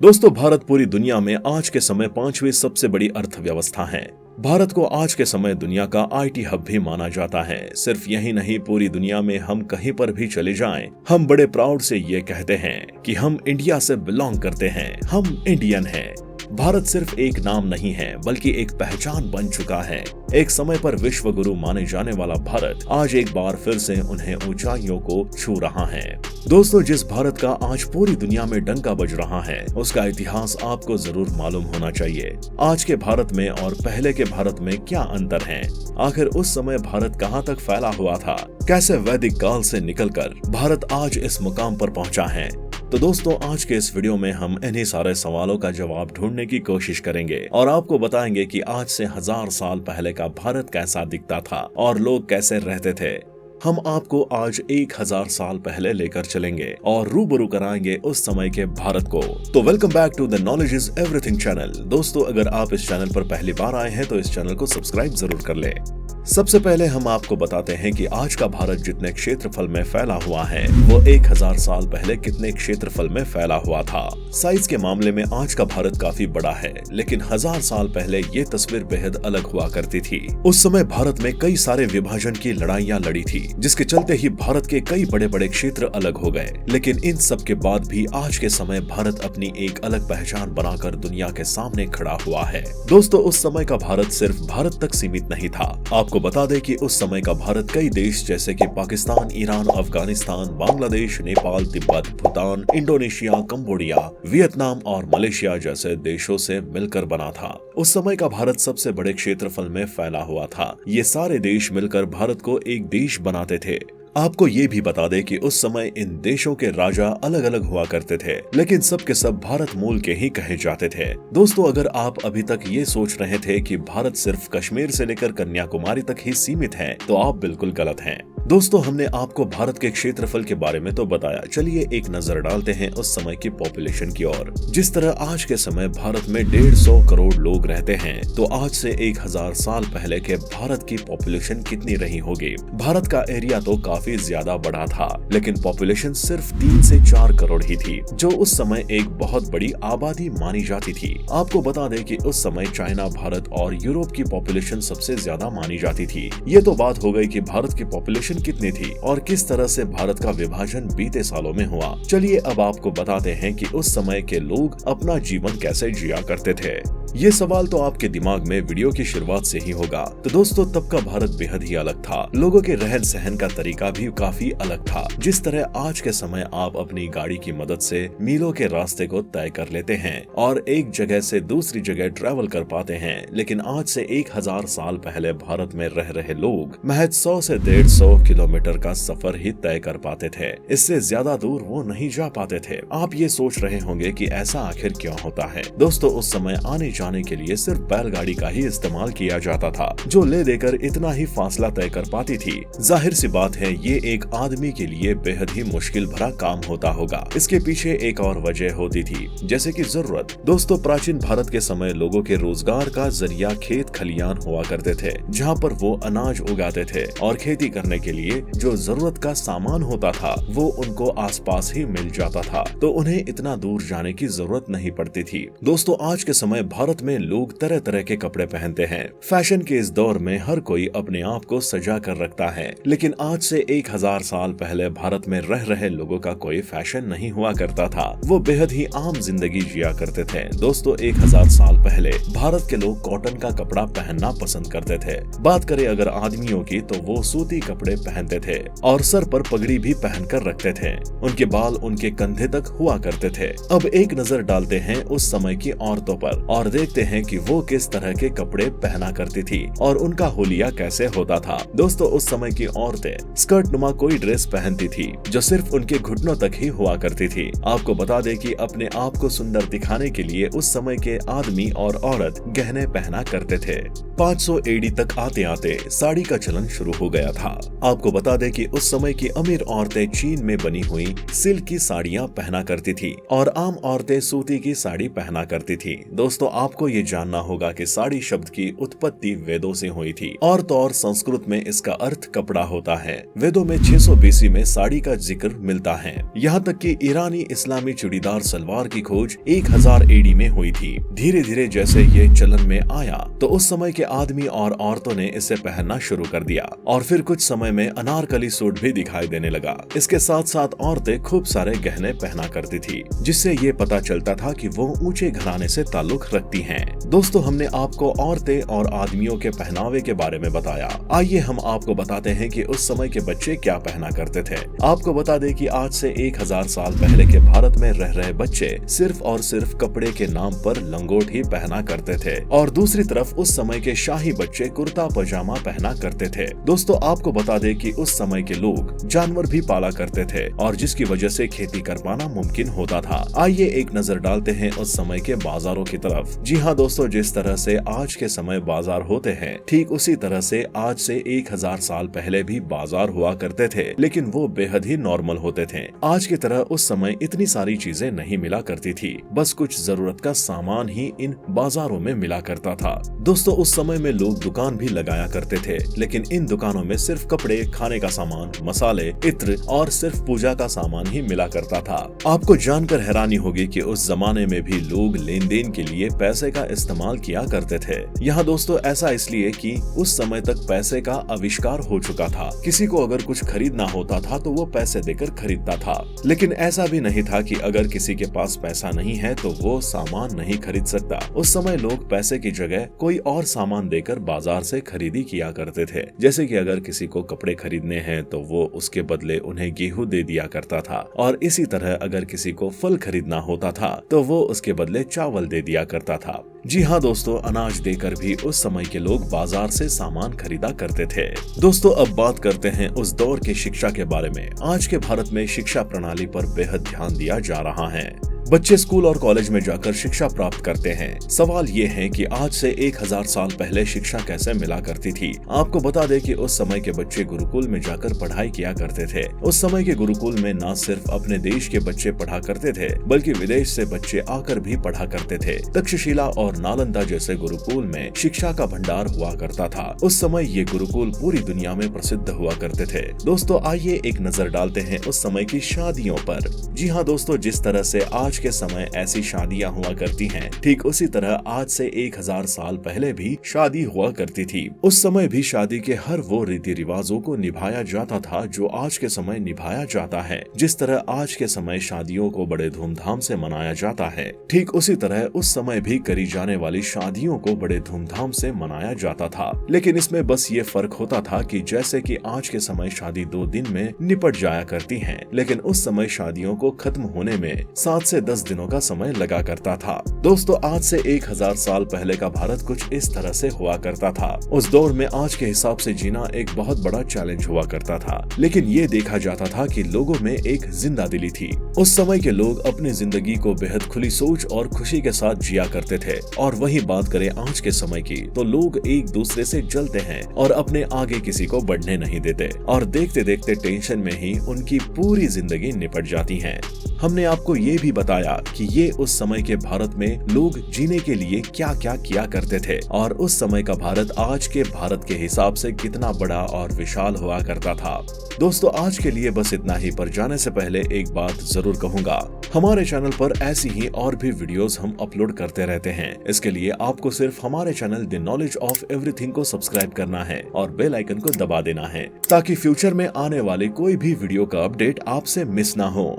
दोस्तों, भारत पूरी दुनिया में आज के समय 5वीं सबसे बड़ी अर्थव्यवस्था है। भारत को आज के समय दुनिया का आईटी हब भी माना जाता है। सिर्फ यही नहीं, पूरी दुनिया में हम कहीं पर भी चले जाएं, हम बड़े प्राउड से ये कहते हैं कि हम इंडिया से बिलोंग करते हैं, हम इंडियन हैं। भारत सिर्फ एक नाम नहीं है बल्कि एक पहचान बन चुका है। एक समय पर विश्व गुरु माने जाने वाला भारत आज एक बार फिर से उन्हें ऊंचाइयों को छू रहा है। दोस्तों, जिस भारत का आज पूरी दुनिया में डंका बज रहा है, उसका इतिहास आपको जरूर मालूम होना चाहिए। आज के भारत में और पहले के भारत में क्या अंतर है? आखिर उस समय भारत कहां तक फैला हुआ था? कैसे वैदिक काल से निकलकर भारत आज इस मुकाम पर पहुंचा है? तो दोस्तों, आज के इस वीडियो में हम इन्हीं सारे सवालों का जवाब ढूंढने की कोशिश करेंगे और आपको बताएंगे कि आज से 1000 साल पहले का भारत कैसा दिखता था और लोग कैसे रहते थे। हम आपको आज 1000 साल पहले लेकर चलेंगे और रूबरू कराएंगे उस समय के भारत को। तो welcome back to the knowledge is everything channel. दोस्तों, अगर आप इस चैनल पर पहली बार आए हैं तो इस चैनल को सब्सक्राइब जरूर कर लें। सबसे पहले हम आपको बताते हैं कि आज का भारत जितने क्षेत्रफल में फैला हुआ है, वो 1000 साल पहले कितने क्षेत्रफल में फैला हुआ था। साइज के मामले में आज का भारत काफी बड़ा है, लेकिन 1000 साल पहले ये तस्वीर बेहद अलग हुआ करती थी। उस समय भारत में कई सारे विभाजन की लड़ाइयां लड़ी थी, जिसके चलते ही भारत के कई बड़े बड़े क्षेत्र अलग हो गए। लेकिन इन सब के बाद भी आज के समय भारत अपनी एक अलग पहचान बनाकर दुनिया के सामने खड़ा हुआ है। दोस्तों, उस समय का भारत सिर्फ भारत तक सीमित नहीं था। आपको बता दें कि उस समय का भारत कई देश जैसे कि Pakistan, Iran, Afghanistan, Bangladesh, Nepal, Tibet, Bhutan, Indonesia, Cambodia, Vietnam और मलेशिया जैसे देशों से मिलकर बना था। उस समय का भारत सबसे बड़े क्षेत्रफल में फैला हुआ था। ये सारे देश मिलकर भारत को एक देश बनाते थे। आपको ये भी बता दें कि उस समय इन देशों के राजा अलग अलग हुआ करते थे, लेकिन सब के सब भारत मूल के ही कहे जाते थे। दोस्तों, अगर आप अभी तक ये सोच रहे थे कि भारत सिर्फ कश्मीर से लेकर कन्याकुमारी तक ही सीमित है, तो आप बिल्कुल गलत हैं। दोस्तों, हमने आपको भारत के क्षेत्रफल के बारे में तो बताया, चलिए एक नजर डालते हैं उस समय की पॉपुलेशन की ओर। जिस तरह आज के समय भारत में 150 करोड़ लोग रहते हैं, तो आज से 1000 साल पहले के भारत की पॉपुलेशन कितनी रही होगी? भारत का एरिया तो काफी ज्यादा बड़ा था, लेकिन पॉपुलेशन सिर्फ 3 से 4 करोड़ ही थी, जो उस समय एक बहुत बड़ी आबादी मानी जाती थी। आपको बता दें कि उस समय चाइना, भारत और यूरोप की पॉपुलेशन सबसे ज्यादा मानी जाती थी। ये तो बात हो गई कि भारत की पॉपुलेशन कितनी थी और किस तरह से भारत का विभाजन बीते सालों में हुआ। चलिए अब आपको बताते हैं कि उस समय के लोग अपना जीवन कैसे जिया करते थे। ये सवाल तो आपके दिमाग में वीडियो की शुरुआत से ही होगा। तो दोस्तों, तब का भारत बेहद ही अलग था। लोगों के रहन सहन का तरीका भी काफी अलग था। जिस तरह आज के समय आप अपनी गाड़ी की मदद से मीलों के रास्ते को तय कर लेते हैं और एक जगह से दूसरी जगह ट्रैवल कर पाते हैं, लेकिन आज से 1000 साल पहले भारत में रह रहे लोग महज 100 से 150 किलोमीटर का सफर ही तय कर पाते थे। इससे ज्यादा दूर वो नहीं जा पाते थे। आप ये सोच रहे होंगे कि ऐसा आखिर क्यों होता है? दोस्तों, उस समय आने जाने के लिए सिर्फ बैलगाड़ी का ही इस्तेमाल किया जाता था, जो ले देकर इतना ही फासला तय कर पाती थी। जाहिर सी बात है, ये एक आदमी के लिए बेहद ही मुश्किल भरा काम होता होगा। इसके पीछे एक और वजह होती थी, जैसे कि जरूरत। दोस्तों, प्राचीन भारत के समय लोगों के रोजगार का जरिया खेत खलियान हुआ करते थे, जहाँ पर वो अनाज उगाते थे और खेती करने के लिए जो जरूरत का सामान होता था वो उनको आसपास ही मिल जाता था, तो उन्हें इतना दूर जाने की जरूरत नहीं पड़ती थी। दोस्तों, आज के समय भारत में लोग तरह तरह के कपड़े पहनते हैं। फैशन के इस दौर में हर कोई अपने आप को सजा कर रखता है, लेकिन आज से 1000 साल पहले भारत में रह रहे लोगों का कोई फैशन नहीं हुआ करता था। वो बेहद ही आम जिंदगी जिया करते थे। दोस्तों, 1000 साल पहले भारत के लोग कॉटन का कपड़ा पहनना पसंद करते थे। बात करें अगर आदमियों की, तो वो सूती कपड़े पहनते थे और सर पर पगड़ी भी पहन कर रखते थे। उनके बाल उनके कंधे तक हुआ करते थे। अब एक नजर डालते हैं उस समय की औरतों पर और देखते हैं कि वो किस तरह के कपड़े पहना करती थी और उनका हुलिया कैसे होता था। दोस्तों, उस समय की औरतें स्कर्ट नुमा कोई ड्रेस पहनती थी, जो सिर्फ उनके घुटनों तक ही हुआ करती थी। आपको बता दें कि अपने आप को सुंदर दिखाने के लिए उस समय के आदमी और औरत गहने पहना करते थे। 500 एडी तक आते आते साड़ी का चलन शुरू हो गया था। आपको बता दें कि उस समय की अमीर औरतें चीन में बनी हुई सिल्क की साड़ियां पहना करती थी और आम औरतें सूती की साड़ी पहना करती थी। दोस्तों, आपको ये जानना होगा कि साड़ी शब्द की उत्पत्ति वेदों से हुई थी और तो और संस्कृत में इसका अर्थ कपड़ा होता है। वेदों में 600 BC में साड़ी का जिक्र मिलता है। यहाँ तक कि ईरानी इस्लामी चूड़ीदार सलवार की खोज 1000 एडी में हुई थी। धीरे धीरे जैसे ये चलन में आया तो उस समय के आदमी और औरतों ने इसे पहनना शुरू कर दिया और फिर कुछ समय में अनारकली सूट भी दिखाई देने लगा। इसके साथ साथ औरतें खूब सारे गहने पहना करती थी, जिससे ये पता चलता था कि वो ऊंचे घराने से ताल्लुक रखती हैं। दोस्तों, हमने आपको औरतें और आदमियों के पहनावे के बारे में बताया। आइए हम आपको बताते हैं कि उस समय के बच्चे क्या पहना करते थे। आपको बता दें कि आज से 1000 साल पहले के भारत में रह रहे बच्चे सिर्फ और सिर्फ कपड़े के नाम पर लंगोट ही पहना करते थे और दूसरी तरफ उस समय के शाही बच्चे कुर्ता पजामा पहना करते थे। दोस्तों, आपको बता दें कि उस समय के लोग जानवर भी पाला करते थे और जिसकी वजह से खेती कर पाना मुमकिन होता था। आइए एक नजर डालते हैं उस समय के बाजारों की तरफ। जी हाँ दोस्तों, जिस तरह से आज के समय बाजार होते हैं, ठीक उसी तरह से आज से 1000 साल पहले भी बाजार हुआ करते थे, लेकिन वो बेहद ही नॉर्मल होते थे। आज की तरह उस समय इतनी सारी चीजें नहीं मिला करती थी, बस कुछ जरूरत का सामान ही इन बाजारों में मिला करता था। दोस्तों, उस समय में लोग दुकान भी लगाया करते थे, लेकिन इन दुकानों में सिर्फ कपड़े, खाने का सामान, मसाले, इत्र और सिर्फ पूजा का सामान ही मिला करता था। आपको जानकर हैरानी होगी कि उस जमाने में भी लोग लेन देन के लिए पैसे का इस्तेमाल किया करते थे। यहाँ दोस्तों ऐसा इसलिए कि उस समय तक पैसे का आविष्कार हो चुका था। किसी को अगर कुछ खरीदना होता था तो वो पैसे देकर खरीदता था, लेकिन ऐसा भी नहीं था कि अगर किसी के पास पैसा नहीं है तो वो सामान नहीं खरीद सकता। उस समय लोग पैसे की जगह कोई और सामान देकर बाजार से खरीदी किया करते थे। जैसे कि अगर किसी को कपड़े खरीदने हैं तो वो उसके बदले उन्हें गेहूं दे दिया करता था, और इसी तरह अगर किसी को फल खरीदना होता था तो वो उसके बदले चावल दे दिया करता था। जी हाँ दोस्तों, अनाज देकर भी उस समय के लोग बाजार से सामान खरीदा करते थे। दोस्तों, अब बात करते हैं उस दौर की शिक्षा के बारे में। आज के भारत में शिक्षा प्रणाली पर बेहद ध्यान दिया जा रहा है। बच्चे स्कूल और कॉलेज में जाकर शिक्षा प्राप्त करते हैं। सवाल ये है कि आज से 1000 साल पहले शिक्षा कैसे मिला करती थी। आपको बता दें कि उस समय के बच्चे गुरुकुल में जाकर पढ़ाई किया करते थे। उस समय के गुरुकुल में न सिर्फ अपने देश के बच्चे पढ़ा करते थे, बल्कि विदेश से बच्चे आकर भी पढ़ा करते थे। तक्षशिला और नालंदा जैसे गुरुकुल में शिक्षा का भंडार हुआ करता था। उस समय ये गुरुकुल पूरी दुनिया में प्रसिद्ध हुआ करते थे। दोस्तों, आइए एक नजर डालते हैं उस समय की शादियों पर। जी हाँ दोस्तों, जिस तरह से आज के समय ऐसी शादियां हुआ करती हैं, ठीक उसी तरह आज से 1000 साल पहले भी शादी हुआ करती थी। उस समय भी शादी के हर वो रीति रिवाजों को निभाया जाता था जो आज के समय निभाया जाता है। जिस तरह आज के समय शादियों को बड़े धूमधाम से मनाया जाता है, ठीक उसी तरह उस समय भी करी जाने वाली शादियों को बड़े धूमधाम से मनाया जाता था। लेकिन इसमें बस ये फर्क होता था कि जैसे कि आज के समय शादी 2 दिन में निपट जाया करती है, लेकिन उस समय शादियों को खत्म होने में 7 से 10 दिनों का समय लगा करता था। दोस्तों, आज से 1000 साल पहले का भारत कुछ इस तरह से हुआ करता था। उस दौर में आज के हिसाब से जीना एक बहुत बड़ा चैलेंज हुआ करता था, लेकिन ये देखा जाता था कि लोगों में एक जिंदा दिली थी। उस समय के लोग अपनी जिंदगी को बेहद खुली सोच और खुशी के साथ जिया करते थे। और वही बात करें आज के समय की, तो लोग एक दूसरे से जलते हैं और अपने आगे किसी को बढ़ने नहीं देते, और देखते देखते टेंशन में ही उनकी पूरी जिंदगी निपट जाती है। हमने आपको ये भी बताया कि ये उस समय के भारत में लोग जीने के लिए क्या क्या किया करते थे, और उस समय का भारत आज के भारत के हिसाब से कितना बड़ा और विशाल हुआ करता था। दोस्तों, आज के लिए बस इतना ही, पर जाने से पहले एक बात जरूर कहूंगा, हमारे चैनल पर ऐसी ही और भी वीडियोस हम अपलोड करते रहते हैं। इसके लिए आपको सिर्फ हमारे channel the knowledge of everything को सब्सक्राइब करना है और बेल आइकन को दबा देना है, ताकि फ्यूचर में आने वाले कोई भी वीडियो का अपडेट आपसे मिस ना हो।